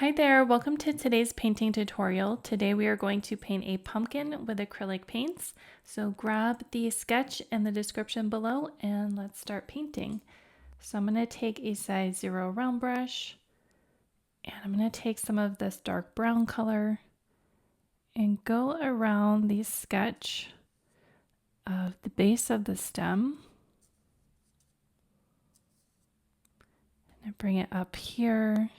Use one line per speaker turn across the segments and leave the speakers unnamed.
Hi there, welcome to today's painting tutorial. Today we are going to paint a pumpkin with acrylic paints. So grab the sketch in the description below and let's start painting. So I'm going to take a size 0 round brush and I'm going to take some of this dark brown color and go around the sketch of the base of the stem. And I bring it up here.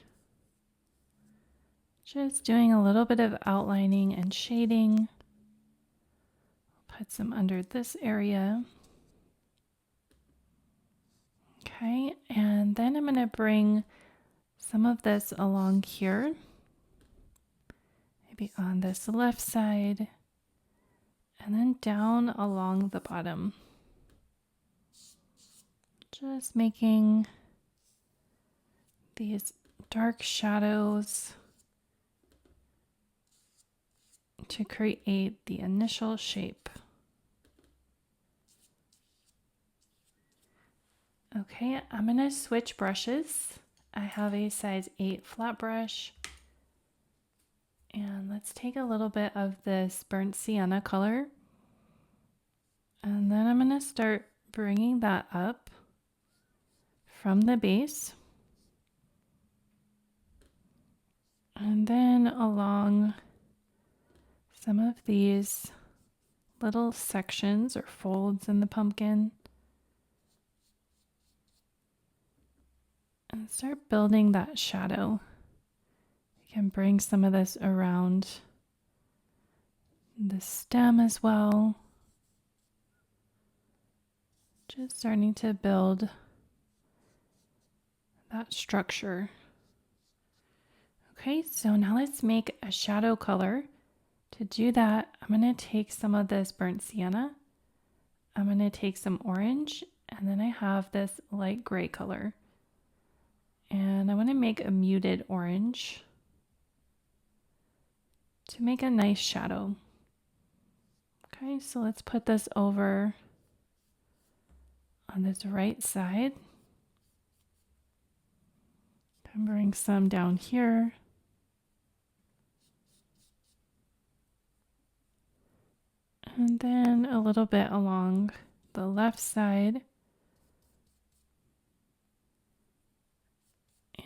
Just doing a little bit of outlining and shading. Put some under this area. Okay, and then I'm going to bring some of this along here. Maybe on this left side. And then down along the bottom. Just making these dark shadows to create the initial shape. Okay, I'm going to switch brushes. I have a size 8 flat brush. And let's take a little bit of this burnt sienna color. And then I'm going to start bringing that up from the base. And then along some of these little sections or folds in the pumpkin. And start building that shadow. You can bring some of this around the stem as well. Just starting to build that structure. Okay, so now let's make a shadow color. To do that, I'm going to take some of this burnt sienna. I'm going to take some orange, and then I have this light gray color. And I want to make a muted orange to make a nice shadow. Okay, so let's put this over on this right side. And bring some down here. And then a little bit along the left side.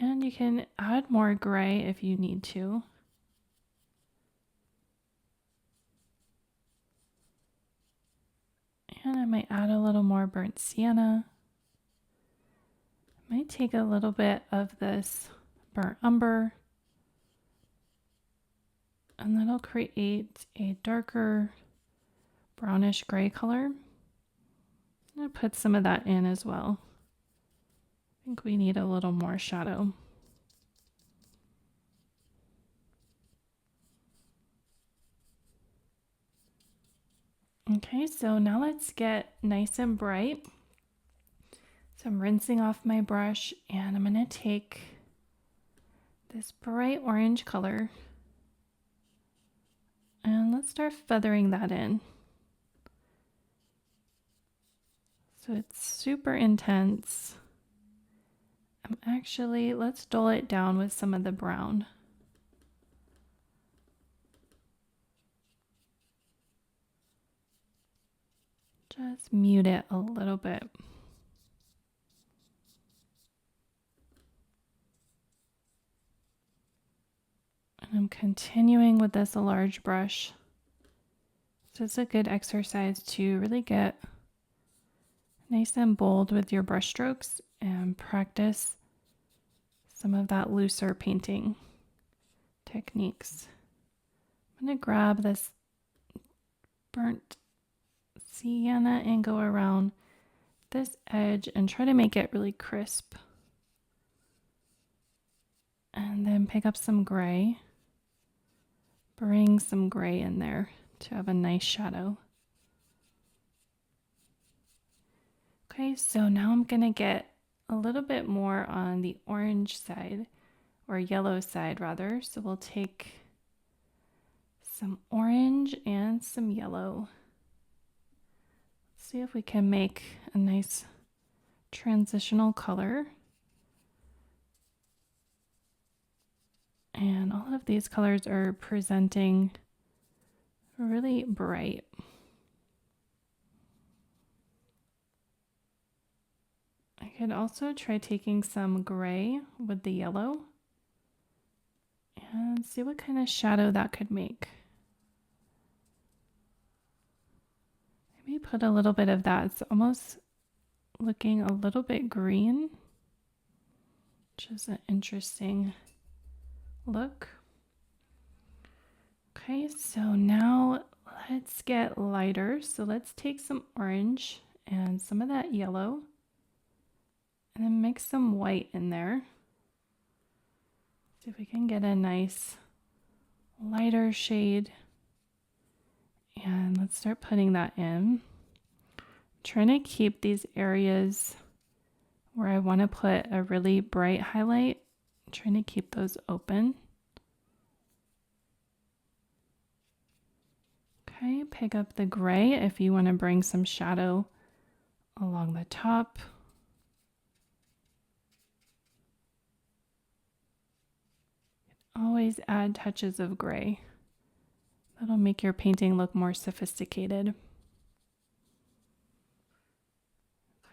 And you can add more gray if you need to. And I might add a little more burnt sienna. I might take a little bit of this burnt umber. And that'll create a darker brownish gray color. I'm going to put some of that in as well. I think we need a little more shadow. Okay, so now let's get nice and bright. So I'm rinsing off my brush and I'm going to take this bright orange color and let's start feathering that in. So it's super intense. Let's dull it down with some of the brown. Just mute it a little bit. And I'm continuing with this large brush. So it's a good exercise to really get nice and bold with your brush strokes and practice some of that looser painting techniques. I'm going to grab this burnt sienna and go around this edge and try to make it really crisp. And then pick up some gray. Bring some gray in there to have a nice shadow. Okay, so now I'm going to get a little bit more on the orange side, or yellow side rather. So we'll take some orange and some yellow. Let's see if we can make a nice transitional color. of these colors are presenting really bright. I could also try taking some gray with the yellow and see what kind of shadow that could make. Maybe put a little bit of that. It's almost looking a little bit green, which is an interesting look. Okay, so now let's get lighter. So let's take some orange and some of that yellow and then mix some white in there. See if we can get a nice lighter shade. And let's start putting that in. I'm trying to keep these areas where I want to put a really bright highlight. I'm trying to keep those open. Okay, pick up the gray if you want to bring some shadow along the top. Always add touches of gray. That'll make your painting look more sophisticated.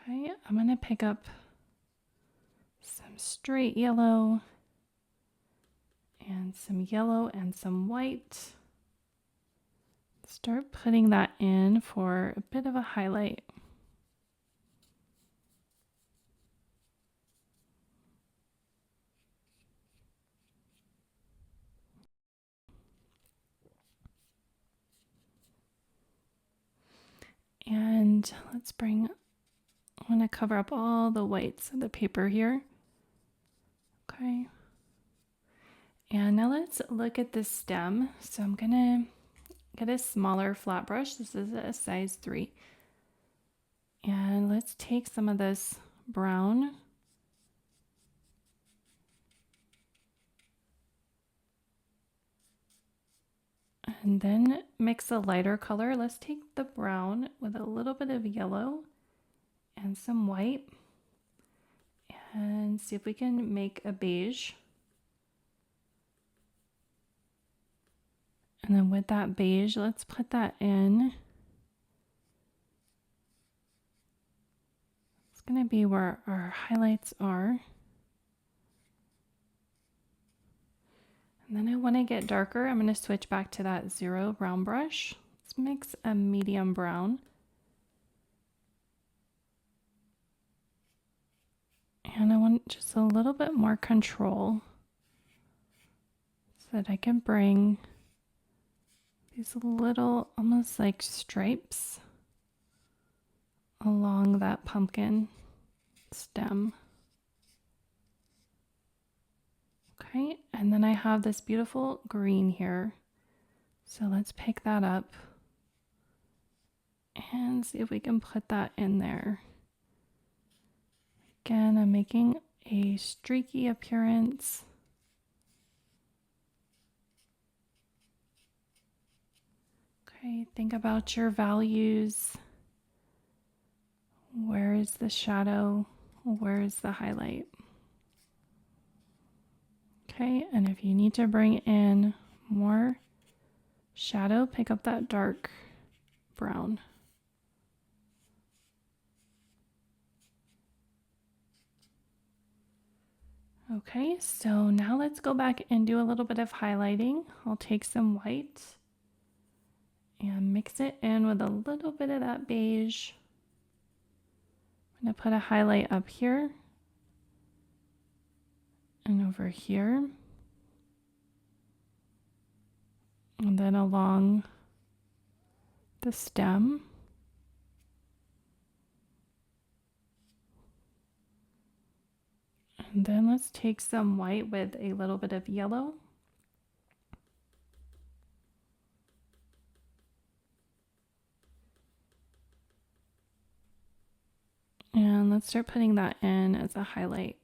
Okay, I'm going to pick up some straight yellow and some yellow and some white. Start putting that in for a bit of a highlight. And let's bring, I want to cover up all the whites of the paper here. Okay. And now let's look at the stem. So I'm gonna get a smaller flat brush. This is a size 3. And let's take some of this brown and then mix a lighter color. Let's take the brown with a little bit of yellow and some white and see if we can make a beige. And then with that beige, let's put that in. It's going to be where our highlights are. And then I want to get darker. I'm going to switch back to that 0 brown brush. Let's mix a medium brown. And I want just a little bit more control so that I can bring these little, almost like stripes along that pumpkin stem. Okay, and then I have this beautiful green here. So let's pick that up and see if we can put that in there. Again, I'm making a streaky appearance. Okay, think about your values. Where is the shadow? Where is the highlight? Okay, and if you need to bring in more shadow, pick up that dark brown. Okay, so now let's go back and do a little bit of highlighting. I'll take some white and mix it in with a little bit of that beige. I'm going to put a highlight up here and over here. And then along the stem. And then let's take some white with a little bit of yellow. And let's start putting that in as a highlight.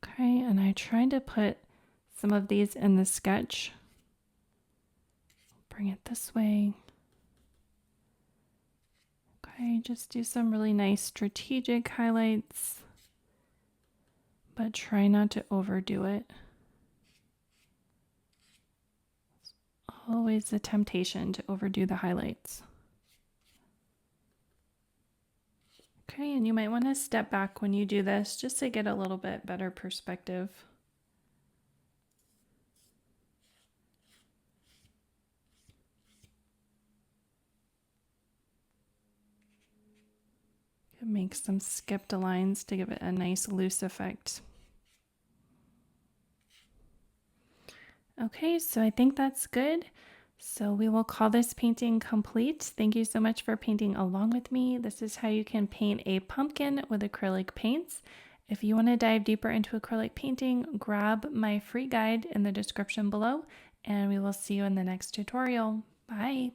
Okay, and I tried to put some of these in the sketch. Bring it this way. Okay, just do some really nice strategic highlights, but try not to overdo it. Always the temptation to overdo the highlights. Okay, and you might want to step back when you do this just to get a little bit better perspective. Make some skipped lines to give it a nice loose effect. Okay, so I think that's good. So we will call this painting complete. Thank you so much for painting along with me. This is how you can paint a pumpkin with acrylic paints. If you want to dive deeper into acrylic painting, grab my free guide in the description below, and we will see you in the next tutorial. Bye.